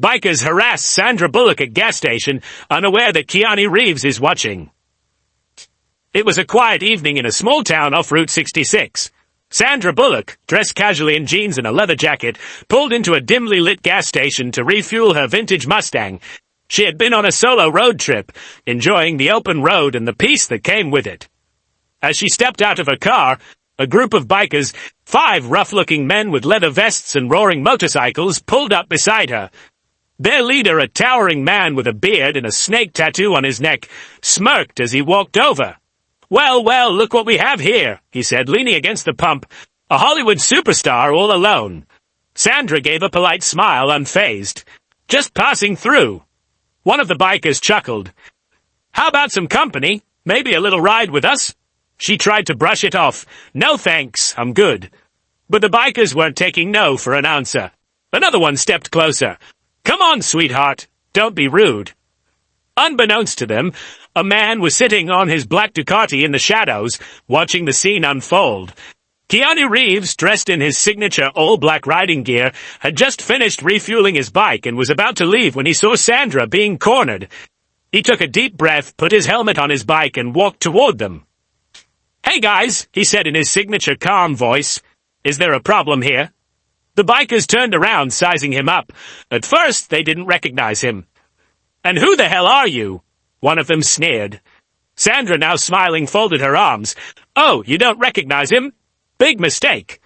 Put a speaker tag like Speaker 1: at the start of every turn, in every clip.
Speaker 1: Bikers harass Sandra Bullock at gas station, unaware that Keanu Reeves is watching. It was a quiet evening in a small town off Route 66. Sandra Bullock, dressed casually in jeans and a leather jacket, pulled into a dimly lit gas station to refuel her vintage Mustang. She had been on a solo road trip, enjoying the open road and the peace that came with it. As she stepped out of her car, a group of bikers, 5 rough-looking men with leather vests and roaring motorcycles, pulled up beside her. Their leader, a towering man with a beard and a snake tattoo on his neck, smirked as he walked over. "Well, well, look what we have here," he said, leaning against the pump. "A Hollywood superstar all alone." Sandra gave a polite smile, unfazed. "Just passing through." One of the bikers chuckled. "How about some company? Maybe a little ride with us?" She tried to brush it off. "No thanks, I'm good." But the bikers weren't taking no for an answer. Another one stepped closer. "Come on, sweetheart. Don't be rude." Unbeknownst to them, a man was sitting on his black Ducati in the shadows, watching the scene unfold. Keanu Reeves, dressed in his signature all-black riding gear, had just finished refueling his bike and was about to leave when he saw Sandra being cornered. He took a deep breath, put his helmet on his bike, and walked toward them. "Hey guys," he said in his signature calm voice. "Is there a problem here?" The bikers turned around, sizing him up. At first, they didn't recognize him. "And who the hell are you?" One of them sneered. Sandra, now smiling, folded her arms. "Oh, you don't recognize him? Big mistake."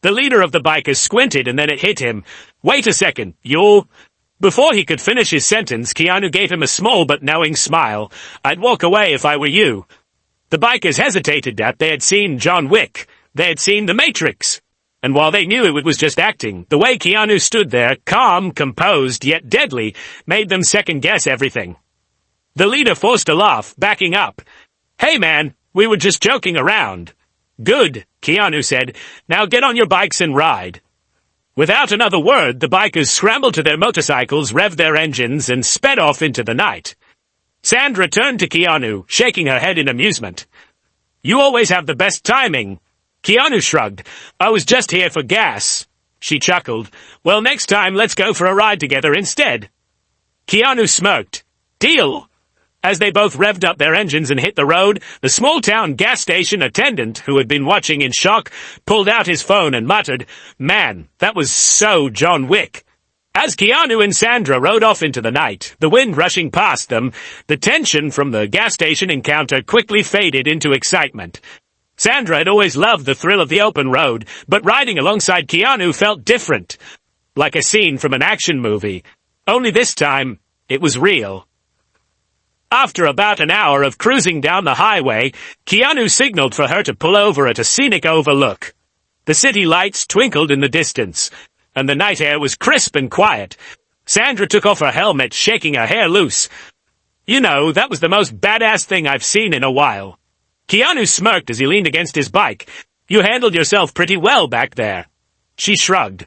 Speaker 1: The leader of the bikers squinted, and then it hit him. "Wait a second, you're—" Before he could finish his sentence, Keanu gave him a small but knowing smile. "I'd walk away if I were you." The bikers hesitated that they had seen John Wick. They had seen The Matrix. And while they knew it was just acting, the way Keanu stood there, calm, composed, yet deadly, made them second-guess everything. The leader forced a laugh, backing up. "Hey man, we were just joking around." "Good," Keanu said. "Now get on your bikes and ride." Without another word, the bikers scrambled to their motorcycles, revved their engines, and sped off into the night. Sandra turned to Keanu, shaking her head in amusement. "You always have the best timing." Keanu shrugged. "I was just here for gas." She chuckled. "Well, next time let's go for a ride together instead." Keanu smirked. "Deal." As they both revved up their engines and hit the road, the small-town gas station attendant, who had been watching in shock, pulled out his phone and muttered, "Man, that was so John Wick." As Keanu and Sandra rode off into the night, the wind rushing past them, the tension from the gas station encounter quickly faded into excitement. Sandra had always loved the thrill of the open road, but riding alongside Keanu felt different, like a scene from an action movie. Only this time, it was real. After about an hour of cruising down the highway, Keanu signaled for her to pull over at a scenic overlook. The city lights twinkled in the distance, and the night air was crisp and quiet. Sandra took off her helmet, shaking her hair loose. "You know, that was the most badass thing I've seen in a while." Keanu smirked as he leaned against his bike. "You handled yourself pretty well back there." She shrugged.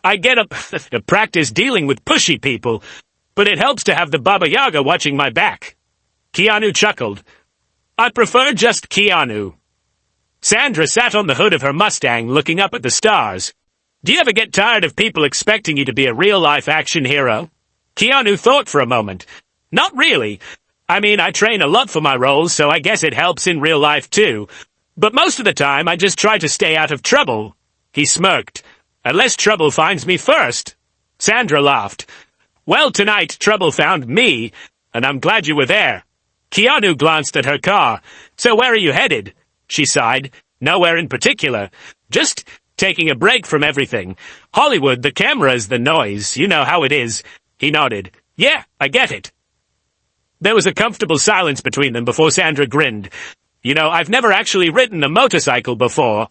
Speaker 1: "I get up to practice dealing with pushy people, but it helps to have the Baba Yaga watching my back." Keanu chuckled. "I prefer just Keanu." Sandra sat on the hood of her Mustang, looking up at the stars. "Do you ever get tired of people expecting you to be a real-life action hero?" Keanu thought for a moment. "Not really. I mean, I train a lot for my roles, so I guess it helps in real life too. But most of the time, I just try to stay out of trouble." He smirked. "Unless trouble finds me first." Sandra laughed. "Well, tonight, trouble found me, and I'm glad you were there." Keanu glanced at her car. "So where are you headed?" She sighed. "Nowhere in particular. Just taking a break from everything. Hollywood, the cameras, the noise, you know how it is." He nodded. "Yeah, I get it." There was a comfortable silence between them before Sandra grinned. "You know, I've never actually ridden a motorcycle before."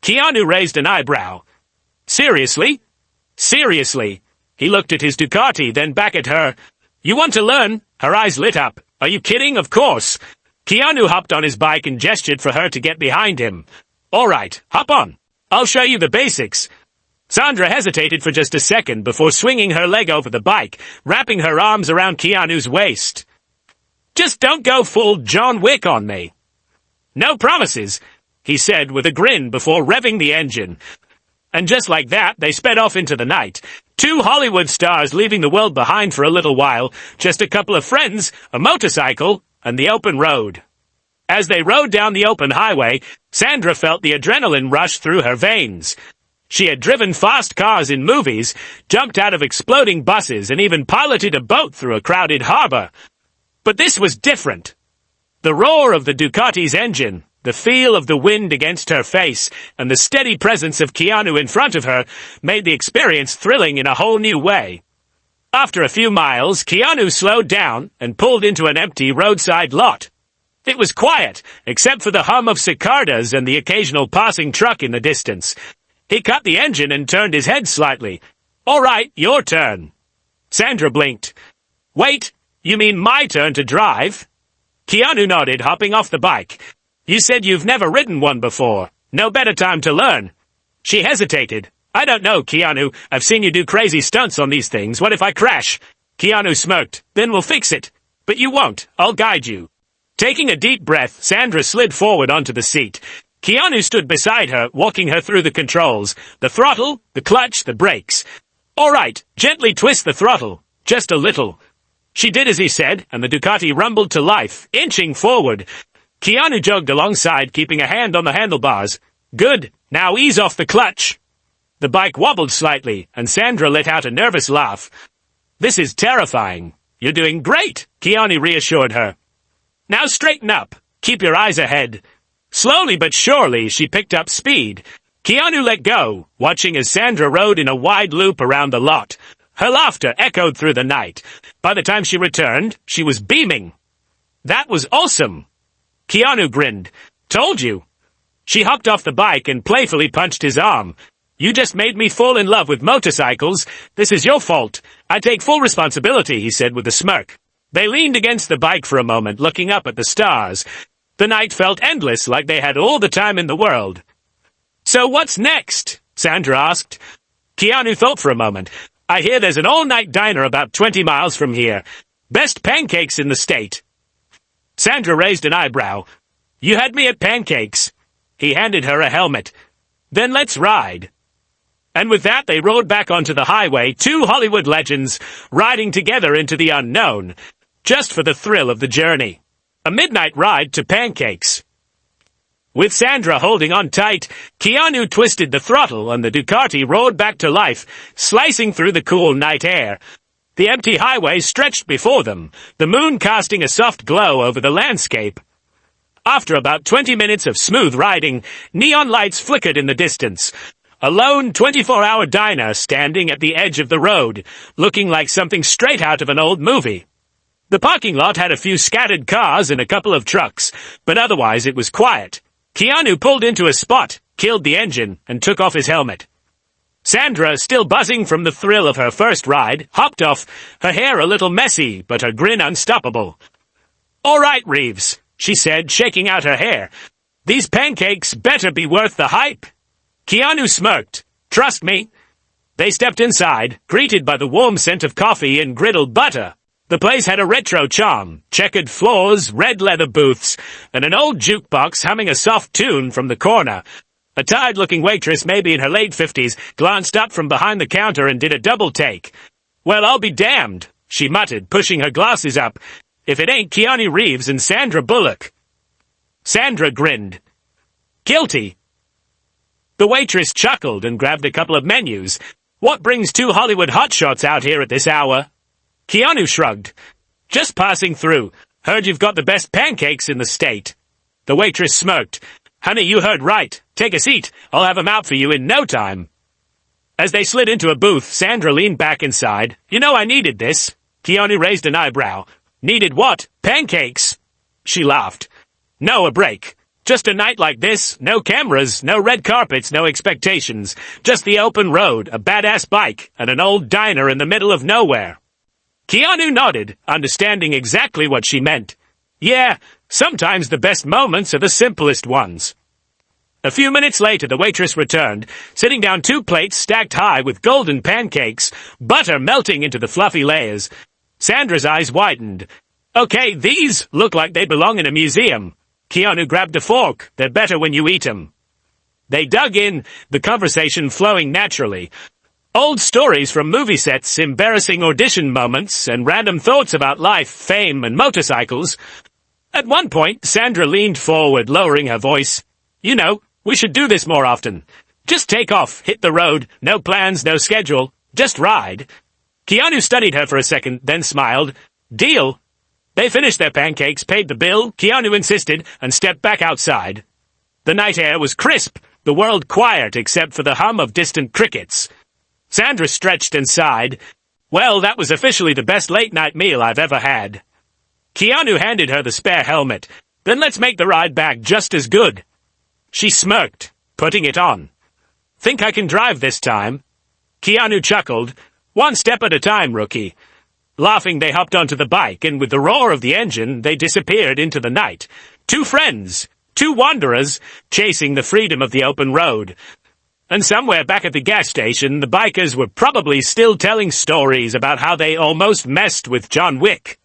Speaker 1: Keanu raised an eyebrow. "Seriously?" "Seriously." He looked at his Ducati, then back at her. "You want to learn?" Her eyes lit up. "Are you kidding? Of course." Keanu hopped on his bike and gestured for her to get behind him. "All right, hop on. I'll show you the basics." Sandra hesitated for just a second before swinging her leg over the bike, wrapping her arms around Keanu's waist. "Just don't go full John Wick on me." "No promises," he said with a grin before revving the engine. And just like that, they sped off into the night. Two Hollywood stars leaving the world behind for a little while, just a couple of friends, a motorcycle, and the open road. As they rode down the open highway, Sandra felt the adrenaline rush through her veins. She had driven fast cars in movies, jumped out of exploding buses, and even piloted a boat through a crowded harbor. But this was different. The roar of the Ducati's engine, the feel of the wind against her face, and the steady presence of Keanu in front of her made the experience thrilling in a whole new way. After a few miles, Keanu slowed down and pulled into an empty roadside lot. It was quiet, except for the hum of cicadas and the occasional passing truck in the distance. He cut the engine and turned his head slightly. "All right, your turn." Sandra blinked. "Wait, you mean my turn to drive?" Keanu nodded, hopping off the bike. "You said you've never ridden one before. No better time to learn." She hesitated. "I don't know, Keanu. I've seen you do crazy stunts on these things. What if I crash?" Keanu smirked. "Then we'll fix it." "But you won't. I'll guide you." Taking a deep breath, Sandra slid forward onto the seat. Keanu stood beside her, walking her through the controls. The throttle, the clutch, the brakes. "All right, gently twist the throttle. Just a little." She did as he said, and the Ducati rumbled to life, inching forward. Keanu jogged alongside, keeping a hand on the handlebars. "Good. Now ease off the clutch." The bike wobbled slightly, and Sandra let out a nervous laugh. "This is terrifying." "You're doing great," Keanu reassured her. "Now straighten up. Keep your eyes ahead." Slowly but surely, she picked up speed. Keanu let go, watching as Sandra rode in a wide loop around the lot. Her laughter echoed through the night. By the time she returned, she was beaming. "That was awesome." Keanu grinned. "Told you." She hopped off the bike and playfully punched his arm. "You just made me fall in love with motorcycles. This is your fault. I take full responsibility," he said with a smirk. They leaned against the bike for a moment, looking up at the stars. The night felt endless, like they had all the time in the world. "So what's next?" Sandra asked. Keanu thought for a moment. "I hear there's an all-night diner about 20 miles from here. Best pancakes in the state." Sandra raised an eyebrow. "You had me at pancakes." He handed her a helmet. "Then let's ride." And with that, they rode back onto the highway, two Hollywood legends, riding together into the unknown, just for the thrill of the journey. A midnight ride to pancakes. With Sandra holding on tight, Keanu twisted the throttle and the Ducati roared back to life, slicing through the cool night air. The empty highway stretched before them, the moon casting a soft glow over the landscape. After about 20 minutes of smooth riding, neon lights flickered in the distance. A lone 24-hour diner standing at the edge of the road, looking like something straight out of an old movie. The parking lot had a few scattered cars and a couple of trucks, but otherwise it was quiet. Keanu pulled into a spot, killed the engine, and took off his helmet. Sandra, still buzzing from the thrill of her first ride, hopped off, her hair a little messy, but her grin unstoppable. "All right, Reeves," she said, shaking out her hair. "These pancakes better be worth the hype." Keanu smirked. "Trust me." They stepped inside, greeted by the warm scent of coffee and griddled butter. The place had a retro charm, checkered floors, red leather booths, and an old jukebox humming a soft tune from the corner. A tired-looking waitress, maybe in her late 50s, glanced up from behind the counter and did a double take. "Well, I'll be damned," she muttered, pushing her glasses up, "if it ain't Keanu Reeves and Sandra Bullock." Sandra grinned. "Guilty." The waitress chuckled and grabbed a couple of menus. "What brings two Hollywood hotshots out here at this hour?" Keanu shrugged. "Just passing through. Heard you've got the best pancakes in the state." The waitress smirked. "Honey, you heard right. Take a seat. I'll have 'em out for you in no time." As they slid into a booth, Sandra leaned back inside. "You know I needed this." Keanu raised an eyebrow. "Needed what? Pancakes?" She laughed. "No, a break. Just a night like this, no cameras, no red carpets, no expectations. Just the open road, a badass bike, and an old diner in the middle of nowhere." Keanu nodded, understanding exactly what she meant. Yeah, sometimes the best moments are the simplest ones. A few minutes later, the waitress returned, sitting down two plates stacked high with golden pancakes, butter melting into the fluffy layers. Sandra's eyes widened. "Okay, these look like they belong in a museum." Keanu grabbed a fork. "They're better when you eat 'em." They dug in, the conversation flowing naturally. Old stories from movie sets, embarrassing audition moments, and random thoughts about life, fame, and motorcycles. At one point, Sandra leaned forward, lowering her voice. You know, we should do this more often. Just take off, hit the road, no plans, no schedule, just ride. Keanu studied her for a second, then smiled. Deal. They finished their pancakes, paid the bill, Keanu insisted, and stepped back outside. The night air was crisp, the world quiet except for the hum of distant crickets. Sandra stretched and sighed. Well, that was officially the best late-night meal I've ever had. Keanu handed her the spare helmet. Then let's make the ride back just as good. She smirked, putting it on. Think I can drive this time? Keanu chuckled. One step at a time, rookie. Laughing, they hopped onto the bike, and with the roar of the engine, they disappeared into the night. Two friends, two wanderers, chasing the freedom of the open road. And somewhere back at the gas station, the bikers were probably still telling stories about how they almost messed with John Wick.